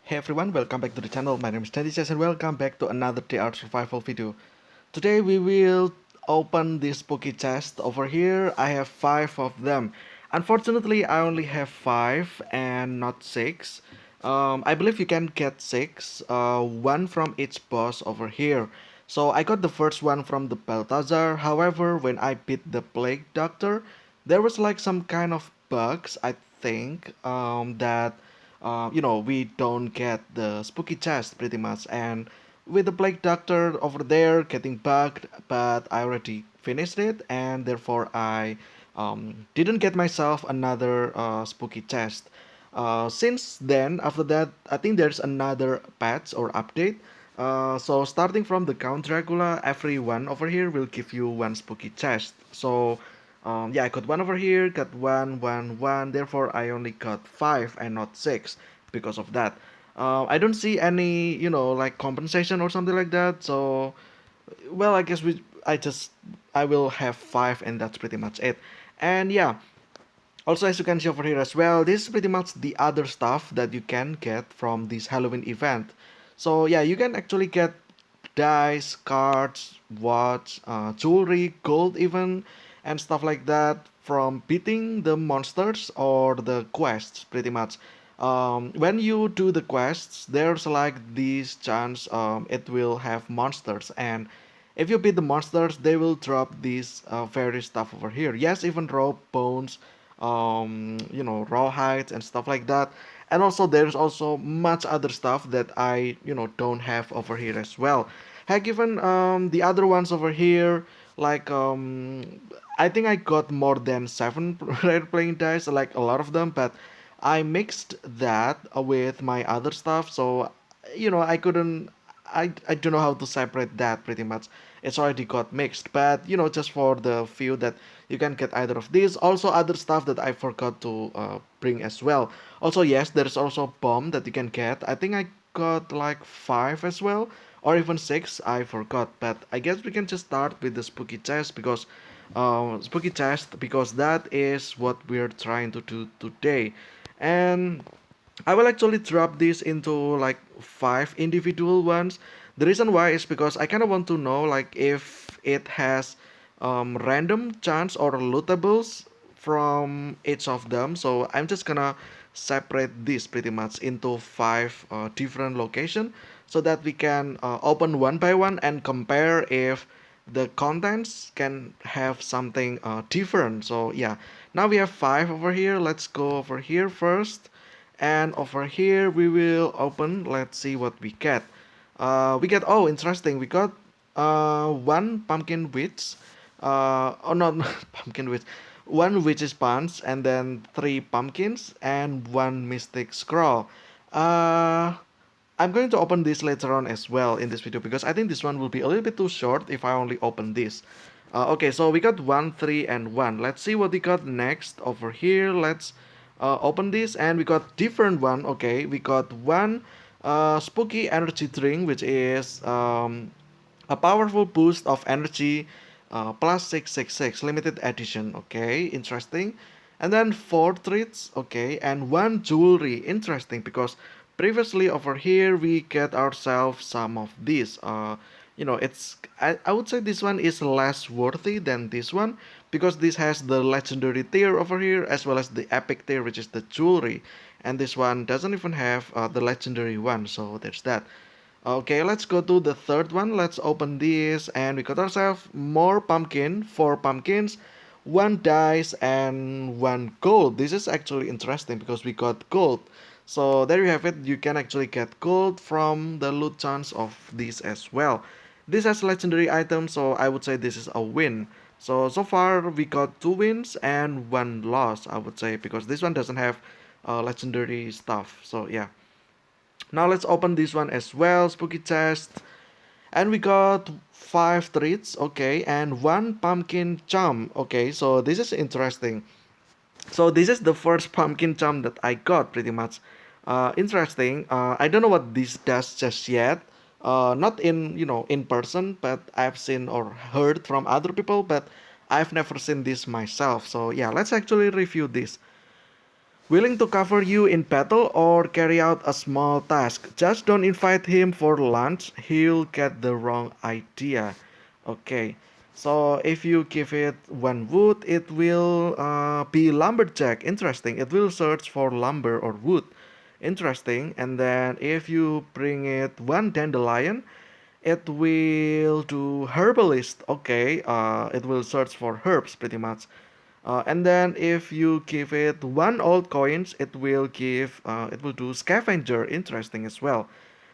Hey everyone, welcome back to the channel. My name is Teddy and welcome back to another TR survival video. Today we will open this spooky chest. Over here I have 5 of them. Unfortunately I only have 5 and not 6. I believe you can get 6, one from each boss over here. So I got the first one from the Balthazar. However, when I beat the Plague Doctor, there was like some kind of bugs, I think, that we don't get the spooky chest pretty much. And with the Plague Doctor over there getting bugged, but I already finished it, and therefore I didn't get myself another spooky chest. Since then, after that, I think there's another patch or update. So starting from the Count Dracula, everyone over here will give you one spooky chest. So yeah, I got one over here, got one. Therefore, I only got 5 and not 6 because of that. I don't see any, like compensation or something like that. So, well, I guess I will have 5 and that's pretty much it. And yeah, also as you can see over here as well, this is pretty much the other stuff that you can get from this Halloween event. So yeah, you can actually get dice, cards, watch, jewelry, gold even, and stuff like that from beating the monsters or the quests pretty much. When you do the quests, there's like this chance it will have monsters, and if you beat the monsters, they will drop these very stuff over here. Yes, even raw bones, raw hides and stuff like that. And also there's also much other stuff that I don't have over here as well. Heck, even the other ones over here, like I think I got more than 7 rare playing dice, like a lot of them, but I mixed that with my other stuff, so I couldn't. I don't know how to separate that pretty much. It's already got mixed, but just for the few that you can get either of these. Also, other stuff that I forgot to bring as well. Also, yes, there's also bomb that you can get. I think I got like 5 as well, or even 6. I forgot, but I guess we can just start with the spooky chest because that is what we're trying to do today. And I will actually drop this into like 5 individual ones. The reason why is because I kind of want to know like if it has random chance or lootables from each of them. So I'm just gonna separate this pretty much into 5 different location so that we can open one by one and compare if the contents can have something different. So yeah, now we have 5 over here. Let's go over here first, and over here we will open. Let's see what we get. We get, oh, interesting, we got one pumpkin witch, oh no, not pumpkin witch, one witch's punch, and then 3 pumpkins and 1 mystic scroll. uh I'm going to open this later on as well in this video because I think this one will be a little bit too short if I only open this. Okay, so we got 1, 3, and 1. Let's see what we got next over here. Let's open this, and we got different one. Okay, we got one spooky energy drink, which is a powerful boost of energy, plus 666 limited edition. Okay, interesting. And then 4 treats. Okay, and 1 jewelry. Interesting, because previously over here we get ourselves some of these. It's, I would say this one is less worthy than this one because this has the legendary tier over here as well as the epic tier, which is the jewelry, and this one doesn't even have the legendary one. So there's that. Okay, let's go to the third one. Let's open this, and we got ourselves more pumpkin, 4 pumpkins, 1 dice, and 1 gold. This is actually interesting because we got gold. So there you have it. You can actually get gold from the loot chance of this as well. This has legendary items, so I would say this is a win. So far we got 2 wins and 1 loss, I would say, because this one doesn't have legendary stuff. So yeah. Now let's open this one as well, spooky chest. And we got 5 treats, okay, and 1 pumpkin charm. Okay, so this is interesting. So this is the first pumpkin charm that I got pretty much. Interesting. I don't know what this does just yet. Not in in person, but I've seen or heard from other people, but I've never seen this myself. So yeah, let's actually review this. Willing to cover you in battle or carry out a small task. Just don't invite him for lunch, he'll get the wrong idea. Okay, so if you give it one wood, it will be lumberjack. Interesting. It will search for lumber or wood. Interesting. And then if you bring it one dandelion, it will do herbalist. Okay, it will search for herbs pretty much. And then if you give it one old coins, it will do scavenger. Interesting as well.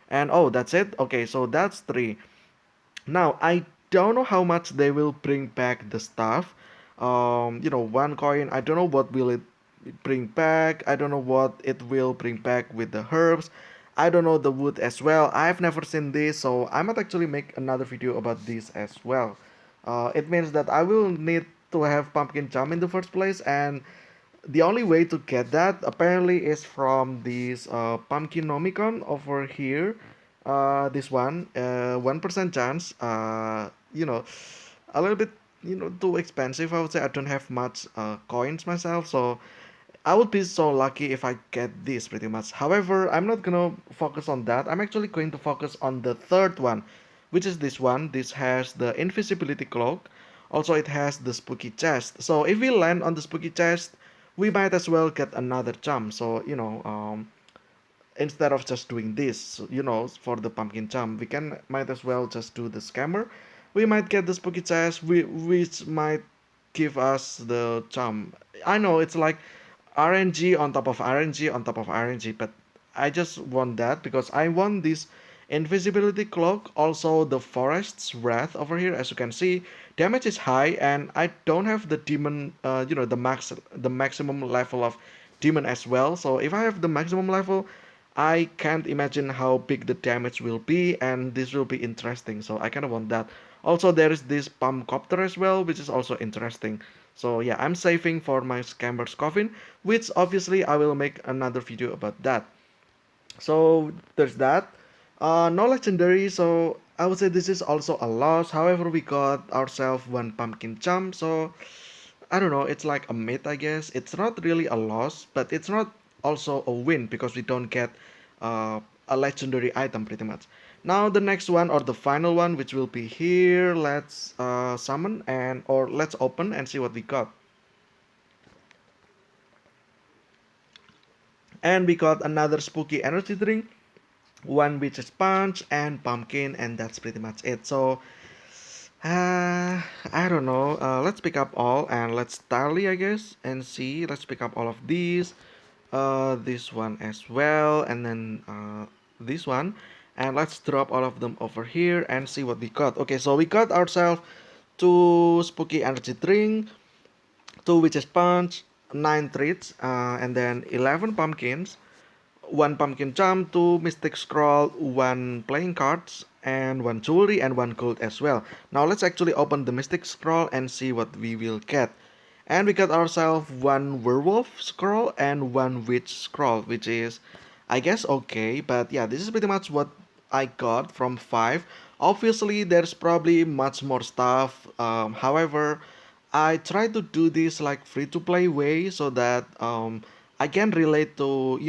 And oh, that's it. Okay, so that's three. Now I don't know how much they will bring back the stuff. One coin. I don't know what will it bring back. I don't know what it will bring back with the herbs. I don't know the wood as well. I've never seen this, so I might actually make another video about this as well. It means that I will need to have pumpkin jam in the first place, and the only way to get that apparently is from this pumpkin nomicon over here. This 1% chance. A little bit too expensive. I would say I don't have much coins myself, so I would be so lucky if I get this pretty much. However, I'm not gonna focus on that. I'm actually going to focus on the third one, which is this one. This has the invisibility cloak. Also, it has the spooky chest. So if we land on the spooky chest, we might as well get another jump. So instead of just doing this, for the pumpkin jump, we can might as well just do the scammer. We might get the spooky chest, which might give us the jump. I know it's like RNG on top of RNG on top of RNG, but I just want that because I want this invisibility cloak, also the forest's wrath over here. As you can see, damage is high, and I don't have the demon, the maximum level of demon as well. So if I have the maximum level, I can't imagine how big the damage will be, and this will be interesting. So I kind of want that. Also, there is this pump copter as well, which is also interesting. So yeah, I'm saving for my scammer's coffin, which obviously I will make another video about that. So there's that. No legendary, so I would say this is also a loss. However, we got ourselves one pumpkin jump, so I don't know, it's like a mid, I guess. It's not really a loss, but it's not also a win because we don't get a legendary item pretty much. Now the next one or the final one, which will be here, let's summon and or let's open and see what we got. And we got another spooky energy drink, one witch's punch, and pumpkin, and that's pretty much it. So I don't know. Let's pick up all and let's tally, I guess, and see. Let's pick up all of these. This one as well, and then this one, and let's drop all of them over here and see what we got. Okay, so we got ourselves two spooky energy drink, two witches punch, nine treats, and then 11 pumpkins, one pumpkin jump, two mystic scroll, one playing cards, and one jewelry and one gold as well. Now let's actually open the mystic scroll and see what we will get. And we got ourselves one werewolf scroll and one witch scroll, which is, I guess, okay. But yeah, this is pretty much what I got from 5. Obviously, there's probably much more stuff. However, I try to do this like free to play way so that I can relate to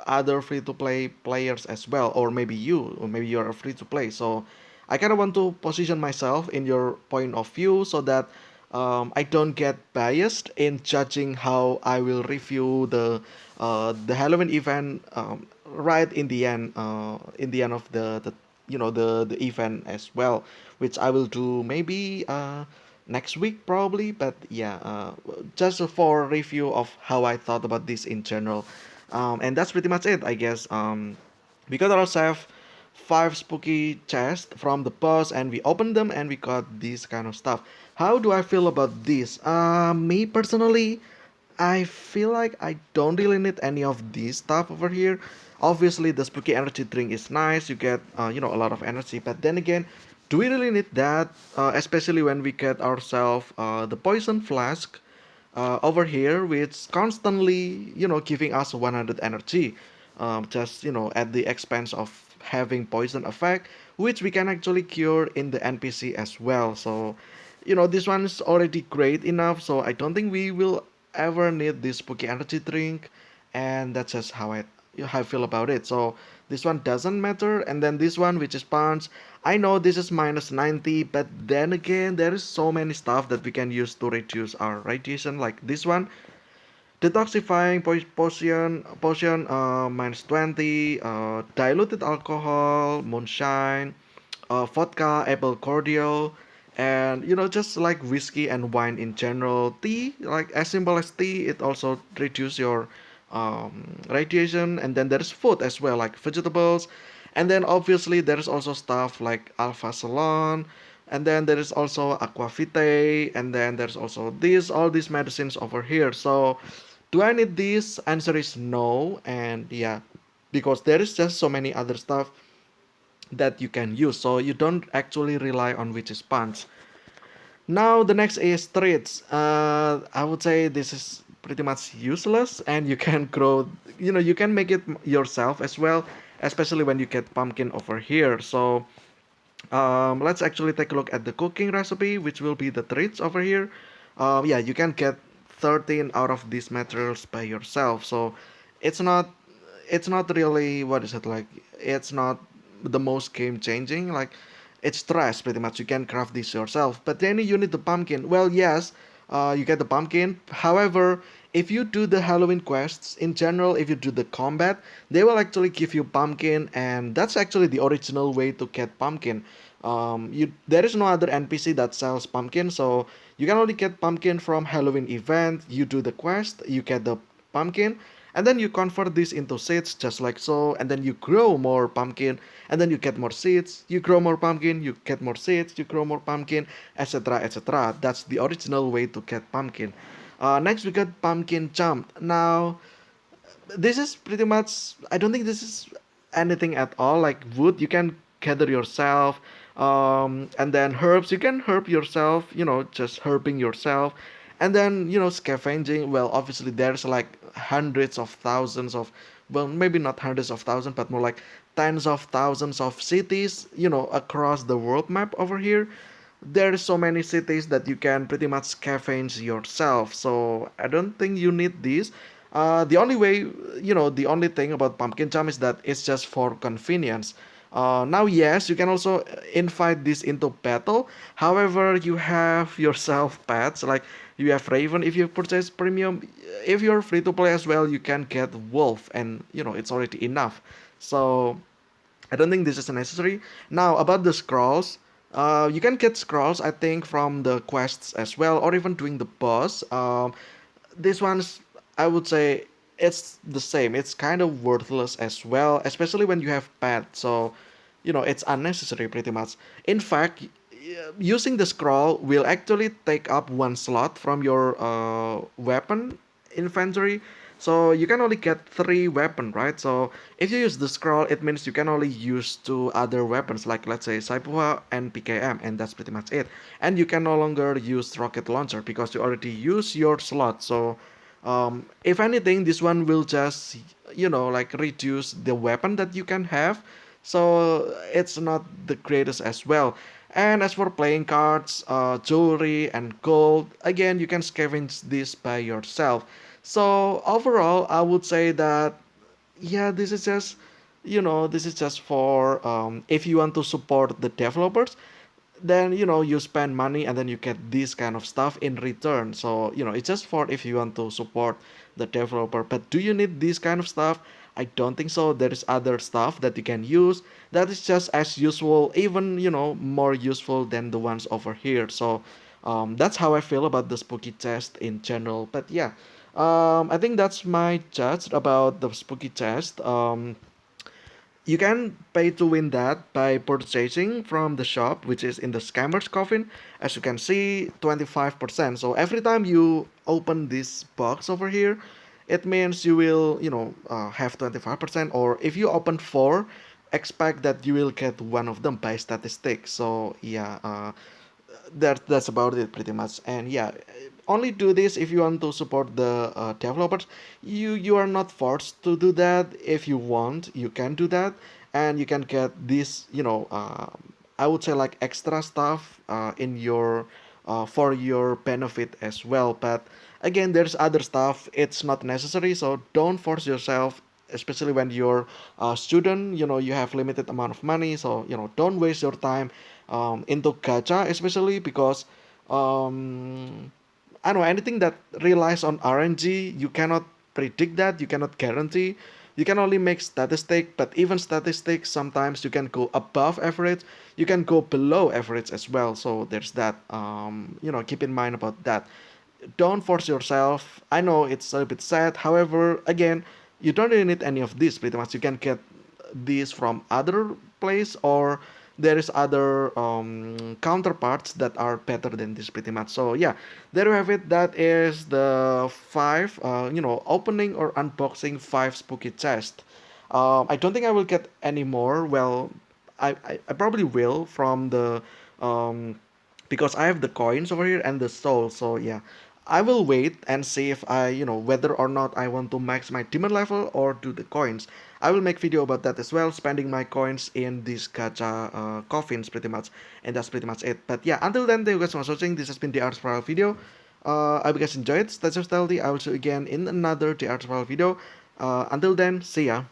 other free to play players as well, or maybe you, or maybe you're a free to play. So I kind of want to position myself in your point of view so that I don't get biased in judging how I will review the Halloween event right in the end of the event as well, which I will do maybe next week probably. But yeah, just for review of how I thought about this in general, and that's pretty much it, I guess. We got ourselves 5 spooky chests from the boss, and we opened them and we got this kind of stuff. How do I feel about this? Me personally, I feel like I don't really need any of this stuff over here. Obviously, the spooky energy drink is nice. You get, a lot of energy. But then again, do we really need that? Especially when we get ourselves the poison flask over here, which constantly, giving us 100 energy. Just, at the expense of having poison effect, which we can actually cure in the NPC as well. So, this one is already great enough. So I don't think we will ever need this spooky energy drink. and that's just how I feel about it. So this one doesn't matter, and then this one, which is punch, I know this is minus 90, but then again, there is so many stuff that we can use to reduce our radiation, like this one, detoxifying potion minus 20, diluted alcohol, moonshine, vodka, apple cordial, and just like whiskey and wine in general. Tea, like as simple as tea, it also reduce your radiation. And then there's food as well, like vegetables, and then obviously there's also stuff like alpha salon, and then there is also aquavitae, and then there's also all these medicines over here. So do I need this? Answer is no, and yeah, because there is just so many other stuff that you can use, so you don't actually rely on which is punch. Now the next is treats. I would say this is pretty much useless, and you can grow, you can make it yourself as well, especially when you get pumpkin over here. So let's actually take a look at the cooking recipe, which will be the treats over here. Yeah, you can get 13 out of these materials by yourself. So it's not it's not really, what is it like? It's not the most game changing. Like, it's trash pretty much. You can craft this yourself. But then you need the pumpkin. Well, yes, you get the pumpkin. However, if you do the Halloween quests in general, if you do the combat, they will actually give you pumpkin, and that's actually the original way to get pumpkin. There is no other NPC that sells pumpkin, so you can only get pumpkin from Halloween event. You do the quest, you get the pumpkin, and then you convert this into seeds just like so, and then you grow more pumpkin, and then you get more seeds, you grow more pumpkin, you get more seeds, you grow more pumpkin, etc., etc. That's the original way to get pumpkin. Next we got pumpkin jump. Now this is pretty much, I don't think this is anything at all. Like wood you can gather yourself, and then herbs you can herb yourself, just herbing yourself. And then scavenging, well, obviously there's like hundreds of thousands of, well, maybe not hundreds of thousands, but more like tens of thousands of cities, across the world map over here. There is so many cities that you can pretty much scavenge yourself, so I don't think you need this. The only way, the only thing about pumpkin jam is that it's just for convenience. Now, yes, you can also invite this into battle. However, you have yourself pets, like you have Raven if you purchase premium. If you're free to play as well, you can get Wolf, and it's already enough. So I don't think this is necessary. Now about the scrolls, you can get scrolls I think from the quests as well, or even doing the boss. This one's, I would say, it's the same. It's kind of worthless as well, especially when you have pet. So it's unnecessary pretty much. In fact, using the scroll will actually take up one slot from your weapon inventory. So you can only get three weapon, right? So if you use the scroll, it means you can only use two other weapons, like let's say Saipua and PKM, and that's pretty much it. And you can no longer use rocket launcher because you already use your slot. So if anything, this one will just like reduce the weapon that you can have. So it's not the greatest as well. And as for playing cards, jewelry, and gold, again, you can scavenge this by yourself. So overall, I would say that, yeah, this is just for if you want to support the developers, then you spend money and then you get this kind of stuff in return. So it's just for if you want to support the developer. But do you need this kind of stuff? I don't think so. There is other stuff that you can use that is just as useful, even more useful than the ones over here. So that's how I feel about the spooky chest in general. But yeah, I think that's my judge about the spooky chest. You can pay to win that by purchasing from the shop, which is in the scammer's coffin. As you can see, 25%. So every time you open this box over here, it means you will, have 25%. Or if you open four, expect that you will get one of them by statistics. So yeah, that's about it pretty much. And yeah, only do this if you want to support the developers. You are not forced to do that. If you want, you can do that, and you can get this, I would say, like extra stuff in your for your benefit as well. But again, there's other stuff, it's not necessary, so don't force yourself, especially when you're a student, you have limited amount of money. So don't waste your time into gacha, especially because um, I don't know, anything that relies on RNG, you cannot predict that, you cannot guarantee. You can only make statistic, but even statistics, sometimes you can go above average, you can go below average as well. So there's that. Keep in mind about that. Don't force yourself. I know it's a bit sad. However, again, you don't really need any of this. Pretty much, you can get these from other place, or there is other counterparts that are better than this pretty much. So yeah, there you have it. That is the five opening or unboxing five spooky chest. I don't think I will get any more. Well, I probably will from the because I have the coins over here and the soul. So yeah, I will wait and see if I, whether or not I want to max my demon level or do the coins. I will make video about that as well, spending my coins in these gacha coffins pretty much, and that's pretty much it. But yeah, until then, thank you guys so much for watching. This has been the Art Spiral video. I hope you guys enjoyed. Stay safe, stealthy. I will see you again in another the Art Spiral video. Until then, see ya.